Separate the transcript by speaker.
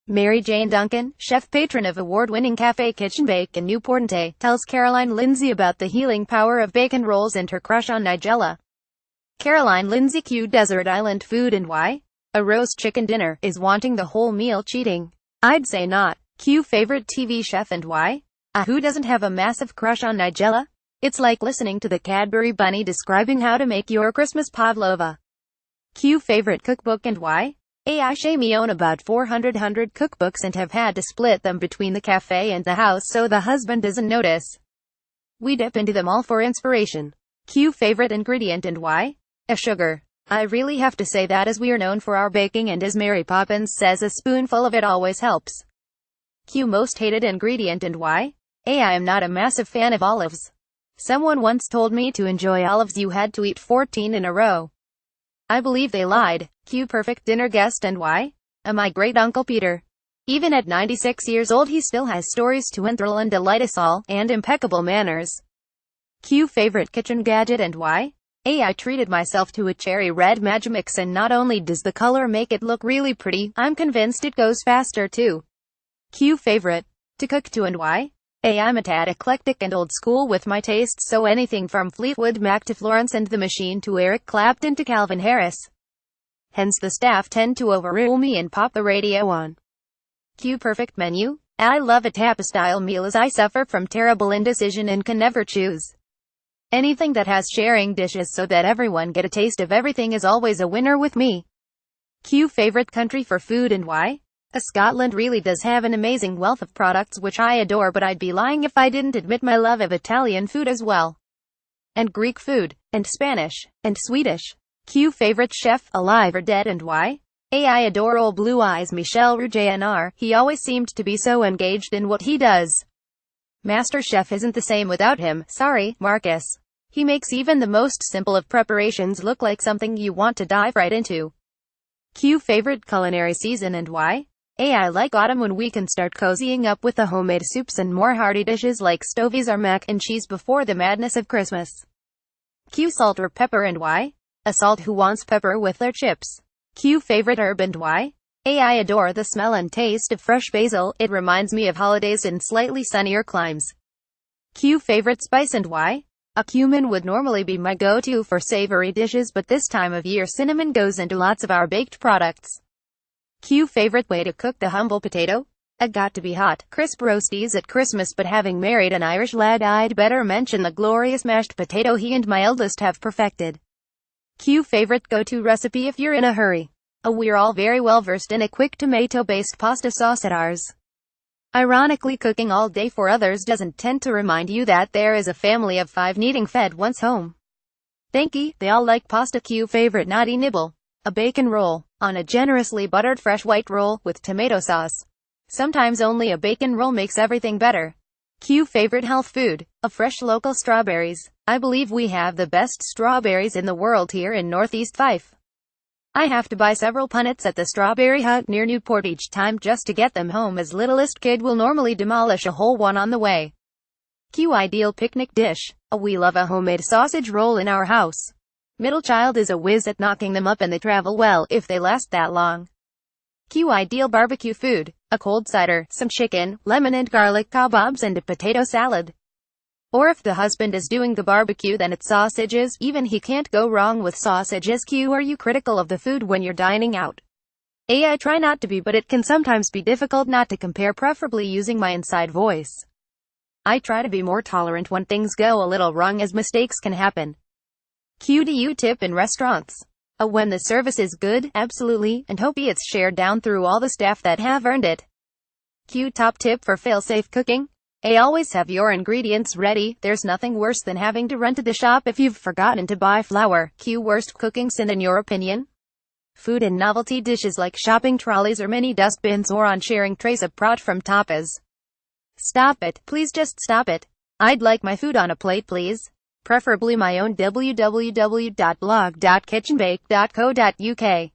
Speaker 1: MaryJane Duncan, chef patron of award-winning cafe KitschnBake in NewportonTay, tells Caroline Lindsay about the healing power of bacon rolls and her crush on Nigella. Caroline Lindsay Q Desert Island food and why? A roast chicken dinner. Is wanting the whole meal cheating? I'd say not. Q favorite TV chef and why? Who doesn't have a massive crush on Nigella? It's like listening to the Cadbury Bunny describing how to make your Christmas pavlova. Q favorite cookbook and why? Shamey own about 400 cookbooks and have had to split them between the cafe and the house so the husband doesn't notice. We dip into them all for inspiration. Q favorite ingredient and why? Sugar. I really have to say that, as we are known for our baking, and as Mary Poppins says, a spoonful of it always helps. Q most hated ingredient and why? I am not a massive fan of olives. Someone once told me to enjoy olives you had to eat 14 in a row. I believe they lied. Q perfect dinner guest and why? My great uncle Peter. Even at 96 years old he still has stories to enthrall and delight us all, and impeccable manners. Q favorite kitchen gadget and why? I treated myself to a cherry red Magimix, and not only does the color make it look really pretty, I'm convinced it goes faster too. Q favorite to cook to and why? I'm a tad eclectic and old school with my tastes, so anything from Fleetwood Mac to Florence and the Machine to Eric Clapton to Calvin Harris. Hence the staff tend to overrule me and pop the radio on. Q perfect menu? I love a tapa-style meal as I suffer from terrible indecision and can never choose. Anything that has sharing dishes so that everyone get a taste of everything is always a winner with me. Q favorite country for food and why? Scotland really does have an amazing wealth of products which I adore, but I'd be lying if I didn't admit my love of Italian food as well. And Greek food, and Spanish, and Swedish. Q favorite chef, alive or dead and why? I adore old Blue Eyes Michel Rouget. He always seemed to be so engaged in what he does. Master Chef isn't the same without him. Sorry, Marcus. He makes even the most simple of preparations look like something you want to dive right into. Q favorite culinary season and why? I like autumn when we can start cozying up with the homemade soups and more hearty dishes like stovies or mac and cheese before the madness of Christmas. Q salt or pepper and why? A salt who wants pepper with their chips. Q favorite herb and why? I adore the smell and taste of fresh basil. It reminds me of holidays in slightly sunnier climes. Q favorite spice and why? Cumin would normally be my go-to for savory dishes, but this time of year cinnamon goes into lots of our baked products. Q favorite way to cook the humble potato? Got to be hot, crisp roasties at Christmas, but having married an Irish lad I'd better mention the glorious mashed potato he and my eldest have perfected. Q favorite go-to recipe if you're in a hurry? We're all very well versed in a quick tomato-based pasta sauce at ours. Ironically, cooking all day for others doesn't tend to remind you that there is a family of 5 needing fed once home. Thanky, they all like pasta. Q favorite naughty nibble? A bacon roll, on a generously buttered fresh white roll, with tomato sauce. Sometimes only a bacon roll makes everything better. Q favorite health food? Fresh local strawberries. I believe we have the best strawberries in the world here in Northeast Fife. I have to buy several punnets at the Strawberry Hut near Newport each time just to get them home, as littlest kid will normally demolish a whole one on the way. Q ideal picnic dish? We love a homemade sausage roll in our house. Middle child is a whiz at knocking them up, and they travel well if they last that long. Q ideal barbecue food? A cold cider, some chicken, lemon and garlic kebabs and a potato salad. Or if the husband is doing the barbecue, then it's sausages. Even he can't go wrong with sausages. Q are you critical of the food when you're dining out? I try not to be, but it can sometimes be difficult not to compare, preferably using my inside voice. I try to be more tolerant when things go a little wrong, as mistakes can happen. Q do you tip in restaurants? When the service is good, absolutely, and hope it's shared down through all the staff that have earned it. Q top tip for fail-safe cooking? Always have your ingredients ready. There's nothing worse than having to run to the shop if you've forgotten to buy flour. Q worst cooking sin in your opinion? Food and novelty dishes like shopping trolleys or mini dustbins, or on sharing trays of prot from tapas. Stop it. Please just stop it. I'd like my food on a plate, please. Preferably my own. www.blog.kitchenbake.co.uk